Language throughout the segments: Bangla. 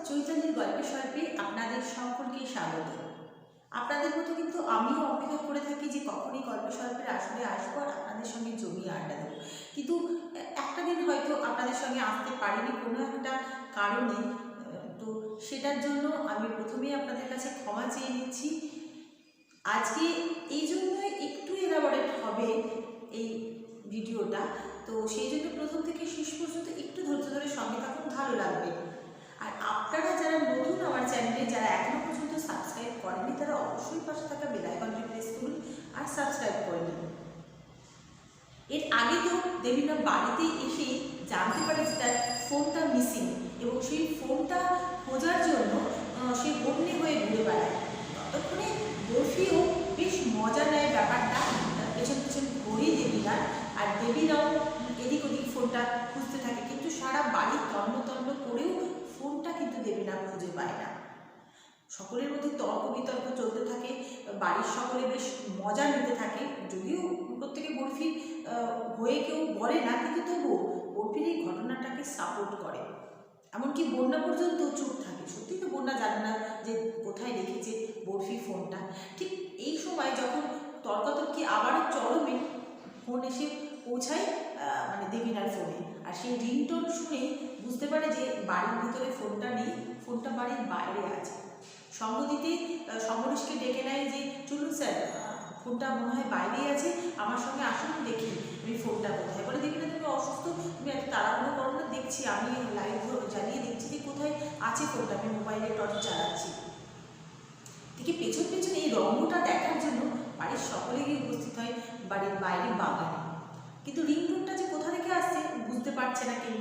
চৈতালির গল্পে স্বল্পে আপনাদের সকলকে স্বাগত। আপনাদের মতো কিন্তু আমিও অপেক্ষা করে থাকি যে কখনই গল্প স্বল্পের আসলে আসবো আর আপনাদের সঙ্গে জমিয়ে আড্ডা দেবো। কিন্তু একটা দিন হয়তো আপনাদের সঙ্গে আসতে পারিনি কোনো একটা কারণে। তো সেটার জন্য আমি প্রথমেই আপনাদের কাছে ক্ষমা চেয়ে নিচ্ছি। আজকে এই জন্যই একটু এলাবোরেট হবে এই ভিডিওটা, তো সেই জন্য প্রথম থেকে শেষ পর্যন্ত একটু ধৈর্য ধরে সঙ্গে থাকুন, ভালো লাগবে। আর আপনারা যারা নতুন আমার চ্যানেলে, যারা এখনও পর্যন্ত সাবস্ক্রাইব করেনি, তারা অবশ্যই পাশে থাকা বেল আইকনটি প্রেস করুন আর সাবস্ক্রাইব করে নিন। এর আগে তো দেবীনা বাড়িতে এসে জানতে পারে যে তার ফোনটা মিসিং, এবং সেই ফোনটা খোঁজার জন্য সে বন্যে হয়ে ঘুরে বেড়ায়। ততক্ষণে বরফিও বেশ মজা নেয় ব্যাপারটা, পেছন পেছন ঘুরে দেবীনার, আর দেবীরাও এদিক ওদিক ফোনটা খুঁজতে থাকে। কিন্তু সারা বাড়ি তন্ন তন্ন করেও ফোনটা কিন্তু দেবীনা খুঁজে পায় না। সকলের মধ্যে তর্ক বিতর্ক চলতে থাকে, বাড়ির সকলে বেশ মজা নিতে থাকে। যদিও প্রত্যেকে বরফির হয়ে কেউ বলে না, কিন্তু তবুও বরফির এই ঘটনাটাকে সাপোর্ট করে। এমনকি বন্যা পর্যন্ত চুপ থাকে। সত্যি তো বন্যা জানে না যে কোথায় রেখেছে বরফি ফোনটা। ঠিক এই সময় যখন তর্কাতর্কি আবারও চরমে, ফোন এসে পৌঁছায় মানে দেবীনার ফোনে, আর সেই রিংটোন শুনে বুঝতে পারে যে বাড়ির ভিতরে ফোনটা নেই, ফোনটা বাড়ির বাইরে আছে। সঙ্গ দিতে সমরেশকে ডেকে নেয় যে চলুন স্যার, ফোনটা মনে হয় বাইরেই আছে, আমার সঙ্গে আসুন, দেখি আমি ফোনটা কোথায়। বলে দেবীনা তুমি অসুস্থ, তুমি এত তাড়াহুড়ো করো না, দেখছি আমি লাইভ জ্বালিয়ে দেখছি যে কোথায় আছে ফোনটা, আমি মোবাইলে টর্চ চালাচ্ছি। দেখি পেছন পেছন এই রঙটা দেখার জন্য বাড়ির সকলে গিয়ে উপস্থিত হয় বাড়ির বাইরে বাগানে। কিন্তু রিংটোনটা যে কোথা থেকে আসছে বুঝতে পারছে না কেউ।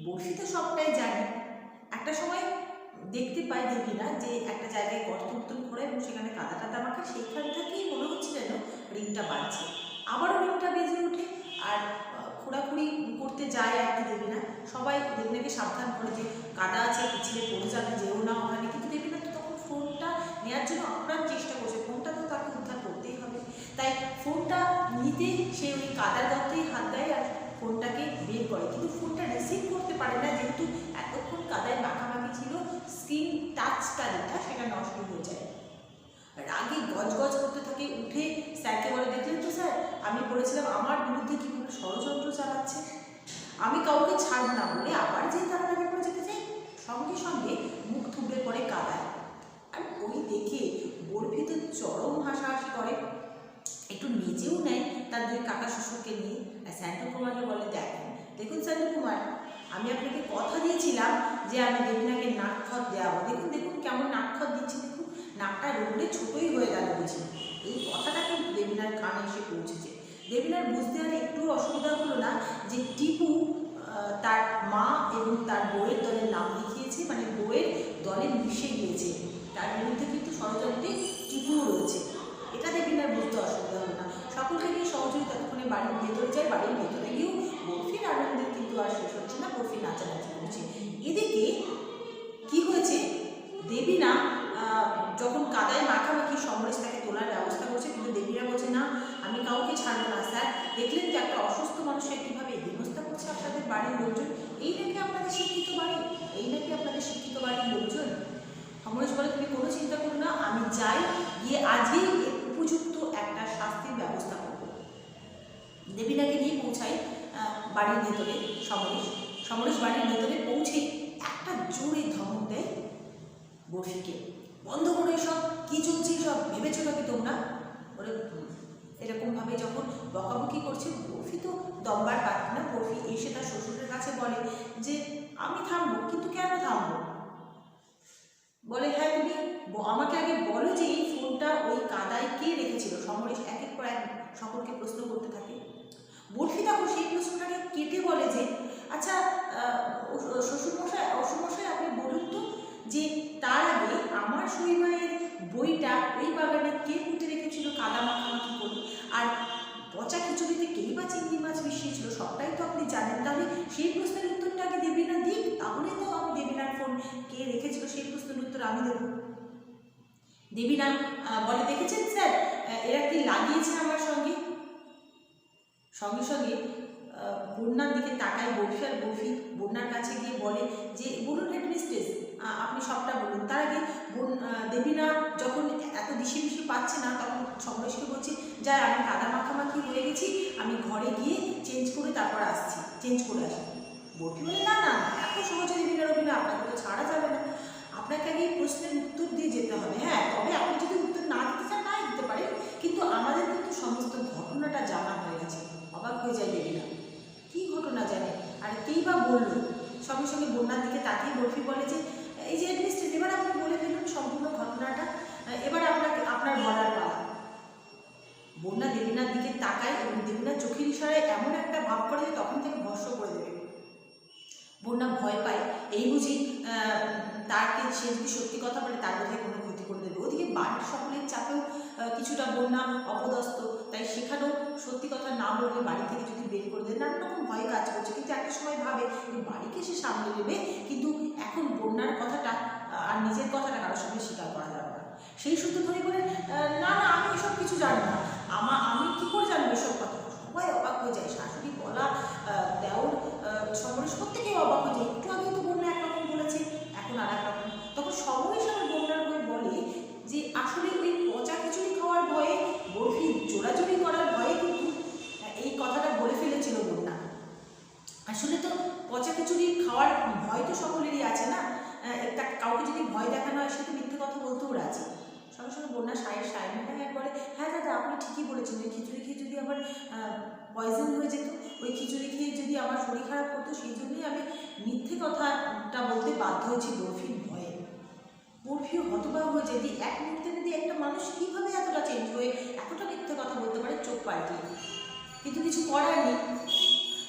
বরফি তো সবটাই জানে। একটা সময় দেখতে পায় দেবীনা যে একটা জায়গায় গর্ত উত্তন করে এবং সেখানে কাদা টাদা মাখা, সেইখান থেকেই মনে হচ্ছে যেন রিংটা বাজছে। আবারও রিংটা বেজে ওঠে, আর খোঁড়াখুড়ি করতে যায় আর কি দেবীনা। সবাই দেবীনাকে সাবধান করে যে কাদা আছে, পিছলে পড়ে যাবে, যেও না ওখানে। কিন্তু দেবীনা তো তখন ফোনটা নেওয়ার জন্য আপ্রাণ চেষ্টা করছে, ফোনটা তো তাকে উদ্ধার করতেই হবে। তাই ফোনটা নিতে সে ওই কাদার গর্তেই হাত দেয় আর ফোনটাকে বের করে, কিন্তু ফোনটা রিসিভ করতে পারে না, যেহেতু এতক্ষণ কাদায় মাখামাখি ছিল। স্ক্রিন টাচটা যেটা, সেটা নষ্ট হয়ে যায়। রাগে গজগজ করতে থাকে, উঠে স্যারকে বলে দেখলেন তো স্যার, আমি বলেছিলাম আমার বিরুদ্ধে কীভাবে ষড়যন্ত্র চালাচ্ছে, আমি কাউকে ছাড়ব না বলে আবার যে তাড়াতাড়ি করে যেতে চাই, সঙ্গে সঙ্গে মুখ থুবড়ে পড়ে কাদায়। আর ওই দেখে বরফি তো চরম হাসাহাসি করে, একটু নিজেও নেয় তার দুই কাকা শ্বশুরকে নিয়ে। আর স্যান্টু কুমারকে বলে দেখুন স্যান্টু কুমার, আমি আপনাকে কথা দিয়েছিলাম যে আমি দেবীনাকে নাকখত দেওয়াবো, দেখুন দেখুন কেমন নাকখত দিচ্ছি, দেখুন নাকটা রোগড়ে ছোটোই হয়ে গেল বুঝি। এই কথাটা কিন্তু দেবীনার কানে এসে পৌঁছেছে। দেবীনার বুঝতে আর একটু অসুবিধা হলো না যে টিপু তার মা এবং তার বউয়ের দলের নাম লিখিয়েছে, মানে বউয়ের দলে মিশে গিয়েছে। তার বিরুদ্ধে কিন্তু ষড়যন্ত্রে টিপুও রয়েছে। এটা দেবীনার বুঝতে অসুবিধা হলো না। সকলকে নিয়ে সহযোগী ততক্ষণে বাড়ির ভেতরে যায়। বাড়ির ভেতরে গিয়েও বরফির আনন্দের কিন্তু আর শেষ হচ্ছে না, বরফি নাচানাচি করছে। এদিকে কি হয়েছে, দেবীনা যখন কাদায় মাখামাখি সমরেশ তাকে তোলার ব্যবস্থা করছে, কিন্তু দেবীনা বলছে না, আমি কাউকে ছাড়বো না স্যার। দেখলেন যে একটা অসুস্থ মানুষের কীভাবে হেনস্থা করছে আপনাদের বাড়ির লোকজন, এই নাকি আপনাদের শিক্ষিত বাড়ি, এই নাকি আপনাদের শিক্ষিত বাড়ির লোকজন। সমরেশ বলে তুমি কোনো চিন্তা করো না, আমি যাই, গিয়ে আজই উপযুক্ত একটা শাস্তির ব্যবস্থা করব। দেবীনাকে নিয়ে পৌঁছাই বাড়ির ভেতরে সমরেশ বাড়ির ভেতরে পৌঁছে একটা জোরে ধমক দেয় বরফিকে, বন্ধ করো এসব, কী চলছে সব, ভেবেছো নাকি তোমরা? বলে এরকমভাবে যখন বকাবকি করছে, বরফি তো দমবার পাচ্ছে না। বরফি এসে তার শ্বশুরের কাছে বলে যে আমি থামবো, কিন্তু কেন থামবো? বলে হ্যাঁ তুমি আমাকে আগে বলো যে এই ফোনটা ওই কাদায় কে রেখেছিল। সমরেশ একের পর এক সকলকে প্রশ্ন করতে থাকে। বরফি তখন সেই প্রশ্নটাকে কেটে বলে যে আচ্ছা শ্বশুরমশাই আপনি বলুন তো, যে তার আগে আমার শৈমায়ের বইটা ওই বাগানে কে পুঁতে রেখেছিল কাদা মাখামাখি করে, আর পচা খিচুড়িতে কেই বা চিংড়ি মাছ মিশিয়েছিল, সবটাই তো আপনি জানেন। তাহলে সেই প্রশ্নের উত্তরটা আগে দেবীনা দিক, তাহলে তো আমি দেবীনার ফোন কে রেখেছিল সেই প্রশ্নের উত্তর আমি দেবো। দেবীনা বলে দেখেছেন স্যার, এরা কি লাগিয়েছে আমার সঙ্গে। সঙ্গে সঙ্গে বন্যার দিকে তাকায় বরফি, আর বরফি বন্যার কাছে গিয়ে বলে যে বলুন হেডমিস্ট্রেস, আপনি দিশে মিশে পাচ্ছে না, তখন সমরেশকে বলছে যাই আমি কাদা মাখামাখি হয়ে গেছি, আমি ঘরে গিয়ে চেঞ্জ করে তারপর আসছি, চেঞ্জ করে আসি। বরফি বলে না না না, এত সহজে দেবিনা রবিনা আপনাকে তো ছাড়া যাবে না, আপনাকে আগে এই প্রশ্নের উত্তর দিয়ে যেতে হবে। হ্যাঁ, তবে আপনি যদি উত্তর না দিতে চান নাই দিতে পারেন, কিন্তু আমাদের কিন্তু সমস্ত ঘটনাটা জানা হয়ে গেছে। অবাক হয়ে যায় দেবিনা, কী ঘটনা জানে আর কেই বা বললো। সঙ্গে সঙ্গে বন্যার দিকে তাকিয়ে বরফি বলে যে এই যে অ্যাডমিনিস্ট্রেট, এবার আপনি বলে ফেলুন সম্পূর্ণ ঘটনাটা, এবার আপনার বলার পালা। বন্যা দেবিনার দিকে তাকায় এবং দেবিনার চোখের ইশারায় এমন একটা ভাব করে যে তখন থেকে ভস্ম করে দেবে। বন্যা ভয় পায়, এই বুঝি তাকে সে যদি সত্যি কথা বলে তার বোধহয় কোনো ক্ষতি করে দেবে। ওদিকে বাড়ির সকলের চাপেও কিছুটা বন্যা অপদস্থ, তাই সেখানেও সত্যি কথা না বললে বাড়ি থেকে যদি বের করে দেয় নানান রকম ভয় কাজ করছে। কিন্তু একটা সময় ভাবে বাড়িকে সে সামলে নেবে, কিন্তু এখন বন্যার কথাটা আর নিজের কথাটা কারোর সঙ্গে স্বীকার করা যাবে না। সেই সূত্র ধরে বলে না না আমি এসব কিছু জানি না, আমি কী করে জানবো এসব কথা। সবাই অবাক হয়ে যায়, শাশুড়ি বলা, দেওর, সমরেশ প্রত্যেকেই অবাক হয়ে যায়। একটু আগে তো বন্যা একরকম বলেছে, এখন আর এক রকম। তখন সমরেশ আমার বন্যার হয়ে বলে যে আসলে ওই পচা খিচুড়ি খাওয়ার ভয়ে, বরফি জোড়াজুড়ি করার ভয়ে কিন্তু এই কথাটা বলে ফেলেছিল বন্যা। আসলে তো পচা খিচুড়ি খাওয়ার ভয় তো সকলেরই আছে না, একটা কাউকে যদি ভয় দেখানো হয় সে তো মিথ্যে কথা বলতেও রাজি। সঙ্গে সঙ্গে বন্যা সাহেব বলে হ্যাঁ দাদা আপনি ঠিকই বলেছেন, ওই খিচুড়ি খেয়ে যদি আবার পয়জন হয়ে যেত, ওই খিচুড়ি খেয়ে যদি আমার শরীর খারাপ করতো, সেই জন্যই আমি মিথ্যে কথাটা বলতে বাধ্য হয়েছি বরফির ভয়ে। বরফিও হতবাক হয়ে যায় যে এক মুহূর্তের মধ্যে একটা মানুষ কীভাবে এতটা চেঞ্জ হয়ে এতটা মিথ্যে কথা বলতে পারে চোখ পাল্টিয়ে। কিন্তু কিছু করার নেই।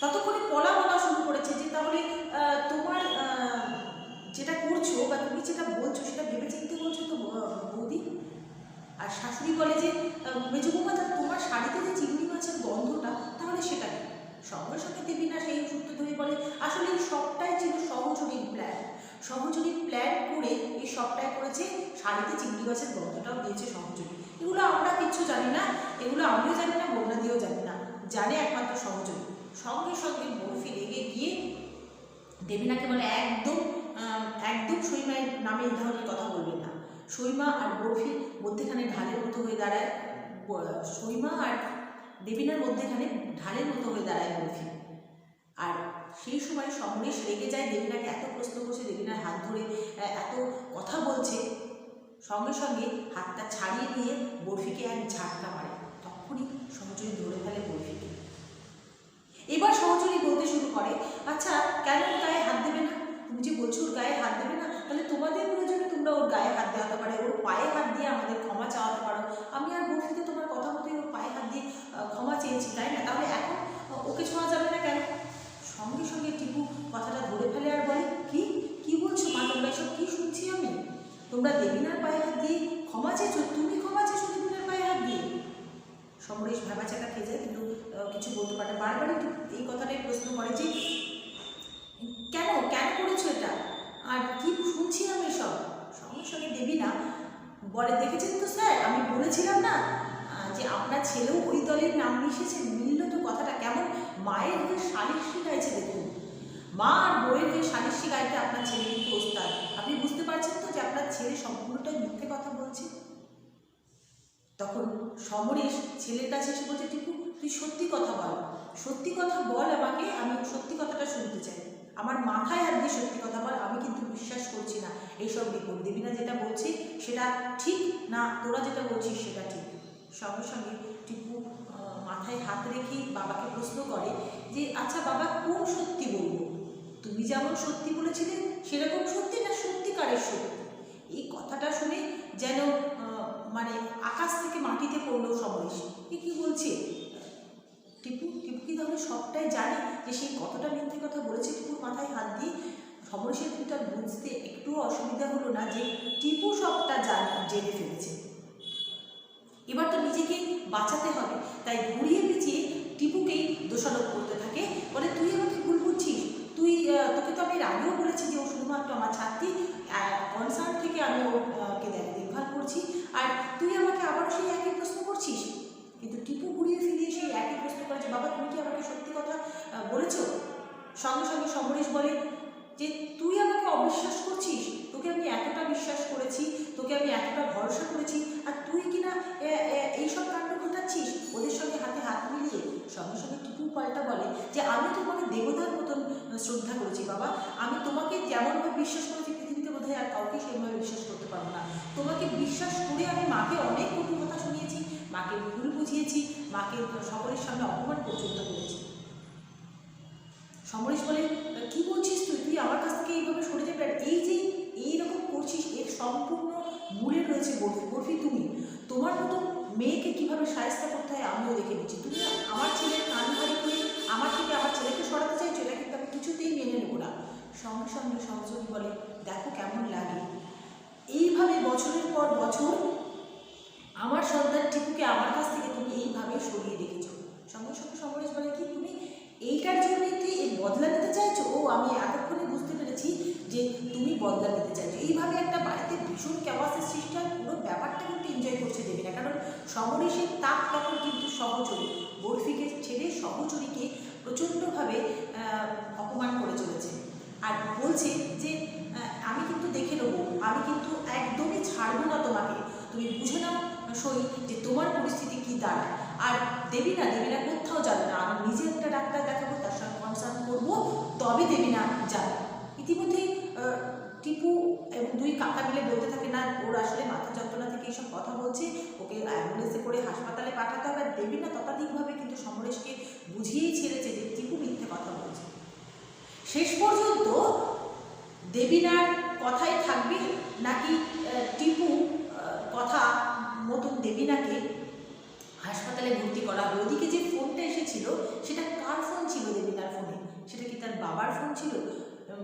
ততক্ষণে পলা বলা শুরু করেছে যে তাহলে তোমার যেটা করছো বা তুমি যেটা বলছো সেটা ভেবে চিন্তে বলছো তো বৌদি। আর শাশুড়ি বলে যে মেজো বৌমা তোমার শাড়িতে যে চিংড়ি মাছের গন্ধটা, তাহলে সেটা কি? সঙ্গে সঙ্গে দেবিনা সেই সূত্র ধরে বলে আসলে এই সবটাই ছিল সহযোগীর প্ল্যান। সহযোগীর প্ল্যান করে এই সবটাই করেছে, শাড়িতে চিংড়ি মাছের গন্ধটাও দিয়েছে সহযোগী। এগুলো আমরা কিচ্ছু জানি না, এগুলো আমিও জানি না, বন্যা দিয়েও জানি না, জানে একমাত্র সহযোগী। সঙ্গে সঙ্গে বরফি রেগে গিয়ে দেবিনাকে বলে একদম একদম সইমায়ের নামে এই ধরনের কথা বলবেন না। সইমা আর বরফির মধ্যেখানে ঢালের মতো হয়ে দাঁড়ায়, সইমা আর দেবিনার মধ্যেখানে ঢালের মতো হয়ে দাঁড়ায় বরফি। আর সেই সময় সমরেশ রেগে যায়, দেবিনাকে এত প্রশ্ন করছে, দেবিনার হাত ধরে এত কথা বলছে, সঙ্গে সঙ্গে হাতটা ছাড়িয়ে দিয়ে বরফিকে এক ঝাটকা মারে। তখনই সহচরী ধরে ফেলে বরফিকে। এবার সহচরী বলতে শুরু করে আচ্ছা কেন ওর গায়ে হাত দেবে না? তুমি যে বলছো ওর গায়ে হাত দেবে না, তাহলে তোমাদের প্রয়োজনে তোমরা ওর গায়ে হাত দেওয়াতে পারে, ওর পায়ে হাত দিয়ে আমাদের ক্ষমা চাওয়াতে পারো। আমি আর বরফিতে তোমার কথা মতোই ওর পায়ে হাত দিয়ে ক্ষমা চেয়েছি, তাই না? তাহলে এখন ওকে ছোঁয়া যাবে না কেন? সঙ্গে সঙ্গে টিপু কথাটা ধরে ফেলে আর বলে কি কি বলছো মা, তোমরা এসব কী শুনছি আমি? তোমরা দেবিনার পায়ে হাত দিয়ে ক্ষমা চেয়েছো? তুমি ক্ষমা চেয়েছো দেবিনার পায়ে হাত দিয়ে? সমরেশ ভেবাচাকা খেয়ে যায়, কিন্তু কিছু বলতে পারে। বারবার একটু এই কথাটাই প্রশ্ন করে যে কেন কেন করেছো এটা, আর কি শুনছি আমি সব? সঙ্গে সঙ্গে দেবিনা বলে দেখেছেন তো স্যার, আমি বলেছিলাম না যে আপনার ছেলেও ওই দলের নাম মিশেছে, মিলল তো কথাটা। কেমন মায়ের হয়ে সালিশি গাইছে দেখুন, মা আর বইয়ের হয়ে সালিশি গাইতে আপনার ছেলে কিন্তু ওস্তাদ। আপনি বুঝতে পারছেন তো যে আপনার ছেলে সম্পূর্ণটাই মিথ্যে কথা বলছে। তখন সমরেশ ছেলের কাছে এসে বলছে টিপু তুই সত্যি কথা বল, সত্যি কথা বল আমাকে, আমি সত্যি কথাটা শুনতে চাই। আমার মাথায় হাত দিয়ে সত্যি কথা বল, আমি কিন্তু বিশ্বাস করছি না এইসব রিপোর্ট। দেবিনা যেটা বলছি সেটা ঠিক না, তোরা যেটা বলছিস সেটা ঠিক। সঙ্গে সঙ্গে টিপু মাথায় হাত রেখেই বাবাকে প্রশ্ন করে যে আচ্ছা বাবা কোন সত্যি বলবো? তুমি যেমন সত্যি বলেছিলে সেরকম সত্যি, না সত্যিকারের সত্যি? এই কথাটা শুনে যেন মানে আকাশ থেকে মাটিতে পড়লো সমরেশ। কি বলছে টিপু? টিপু কি তাহলে সবটাই জানে যে সেই কতটা মিথ্যে কথা বলেছে? টিপুর মাথায় হাত দিয়ে সমরেশের কিন্তু আর বুঝতে একটুও অসুবিধা হলো না যে টিপু সবটা জেনে ফেলেছে। এবার তো নিজেকে বাঁচাতে হবে, তাই ঘুরিয়ে পিছিয়ে টিপুকেই দোষারোপ করতে থাকে। বলে তুই আমাকে ভুল বুঝছিস, তোকে তো আমি আগেও বলেছি যে ও শুধুমাত্র আমার ছাত্রী, কনসার্ন থেকে আমি ওকে দেখভাল করছি, আর তুই আমাকে আবার সেই একই প্রশ্ন করছিস। কিন্তু টিপু ঘুরিয়ে ফিরিয়ে সেই একই প্রশ্ন করে যে বাবা তুমি কি আমাকে সত্যি কথা বলেছ? সঙ্গে সঙ্গে সমরেশ বলে যে তুই আমাকে অবিশ্বাস করছিস, তোকে আমি এতটা বিশ্বাস করেছি, তোকে আমি এতটা ভরসা করেছি, আর তুই পাল্টা বলে যে আমি তোমাকে দেবতার মতন শ্রদ্ধা করেছি বাবা, আমি তোমাকে যেমনভাবে বিশ্বাস করেছি পৃথিবীতে বোধহয় আর কাউকে সেভাবে বিশ্বাস করতে পারবো না। তোমাকে বিশ্বাস করে আমি মাকে অনেক কটু কথা শুনিয়েছি, মাকে ভুল বুঝিয়েছি, মাকে সকলের সামনে অপমান পর্যন্ত করেছি। সমরেশ বলে কি বলছিস তুই, তুই আমার কাছ থেকে এইভাবে সরে যাবে, আর এই যে এইরকম করছিস এর সম্পূর্ণ মূলে রয়েছে বরফি। বরফি তুমি তোমার মতো মেয়েকে কীভাবে সাহায্য করতে হয় আমিও দেখে নিচ্ছি। তুমি আমার ছেলের কান ভারী করে আমার থেকে আমার ছেলেকে সরাতে চাইছো, এটা কিন্তু আমি কিছুতেই মেনে নেবো না। সঙ্গে সঙ্গে সহযোগী বলে দেখো কেমন লাগে, এইভাবে বছরের পর বছর আমার সন্তান টিপুকে আমার কাছ থেকে তুমি এইভাবে সরিয়ে রেখেছো। সঙ্গে সঙ্গে সমরেশ বলে কি তুমি এইটার জন্য কি এই বদলা নিতে চাইছো? ও আমি এতক্ষণে বুঝতে পেরেছি যে তুমি বদলা নিতে চাইছো। এইভাবে একটা বাড়িতে ভীষণ ক্যাওয়াসের সৃষ্টি হয়, পুরো ব্যাপারটা কিন্তু এনজয় করছে দেবী না, কারণ সমরেশের তাক তখন কিন্তু সহচরী বরফিকে ছেড়ে সহচরীকে প্রচণ্ডভাবে অপমান করে চলেছে, আর বলছে যে আমি কিন্তু দেখে নেবো, আমি কিন্তু একদমই ছাড়বো না তোমাকে, তুমি বুঝে নাও সই যে তোমার পরিস্থিতি কী দাঁড়ায়। আর দেবীনা কোথাও যাবে না, আমি নিজে একটা ডাক্তার দেখাবো, তার সঙ্গে কনসাল্ট করবো, তবে দেবীনা যাবে। ইতিমধ্যেই টিপু এবং দুই কাকা মিলে বলতে থাকে না ওর আসলে মাথা যন্ত্রণা থেকে এইসব কথা বলছে, ওকে অ্যাম্বুলেন্সে করে হাসপাতালে পাঠাতে হবে। আর দেবীনা ততাধিকভাবে কিন্তু সমরেশকে বুঝিয়েই ছেড়েছে যে টিপু মিথ্যে কথা বলছে। শেষ পর্যন্ত দেবীনার কথাই থাকবে নাকি টিপু কথা মতন দেবীনাকে হাসপাতালে ভর্তি করা হবে। ওদিকে যে ফোনটা এসেছিল সেটা কার ফোন ছিল দেবীনার ফোনে? সেটা কি তার বাবার ফোন ছিল?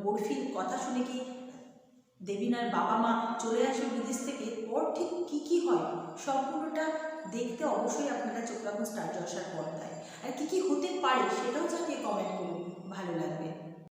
বরফির কথা শুনে কি দেবীনার বাবা মা চলে আসবে বিদেশ থেকে? ওর ঠিক কী কী হয় সম্পূর্ণটা দেখতে অবশ্যই আপনারা চোখ রাখুন স্টার জলসার পর্দায়। আর কী কী হতে পারে সেটাও জানিয়ে কমেন্ট করুন, ভালো লাগবে।